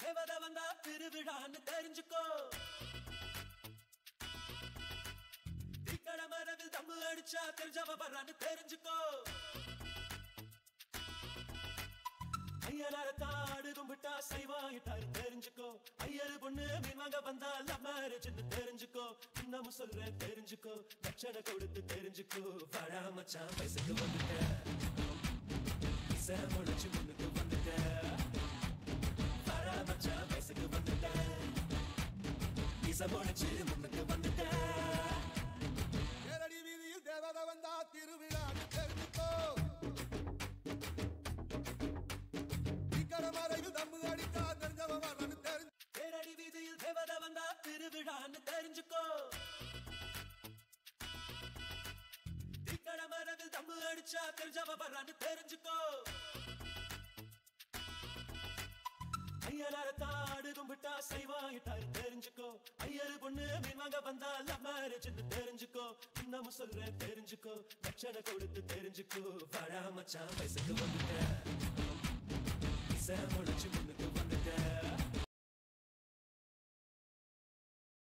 தேவத வந்தா திருவிழான்னு தெரிஞ்சுக்கோ. தீக்கட மரவில் தம்மு அடிச்சா தெரிஞ்சவ வர்றான்னு தெரிஞ்சுக்கோ. ஐயனார தாடு கும்பிட்டா செய்வாயிட்டாரு தெரிஞ்சுக்கோ. ஐயரு பொண்ணு மீன் வாங்க வந்தா லவ் மேரேஜ்னு தெரிஞ்சுக்கோ. இன்னமும் சொல்றேன் தெரிஞ்சுக்கோ, தட்சணை கொடுத்து தெரிஞ்சுக்கோ. வாடா மச்சான் வயசுக்கு வந்துட்ட, இசை முளைச்சு முன்னுக்கு வந்துட்ட. வாடா மச்சான் வயசுக்கு வந்துட்ட, இசை முளைச்சு முன்னுக்கு வந்துட்ட. நேரடி வீதியில் தேவதை வந்தா திருவிழான்னு தெரிஞ்சுக்கோ. தேரடி வீதியில் தேவத வந்தா திருவிழான்னு தெரிஞ்சுக்கோ. தீக்கட மரவில் தம்மு அடிச்சா தெரிஞ்சவ வர்றான்னு தெரிஞ்சுக்கோ. ஐயனார தாடு கும்பிட்டா செய்வாயிட்டாரு தெரிஞ்சுக்கோ. ஐயரு பொண்ணு மீன் வாங்க வந்தா லவ் மேரேஜ்னு தெரிஞ்சுக்கோ. இன்னமும் சொல்றேன் தெரிஞ்சுக்கோ, தட்சணை கொடுத்து தெரிஞ்சுக்கோ. வாடா மச்சான் வயசுக்கு வந்துட்ட, இசை முளைச்சு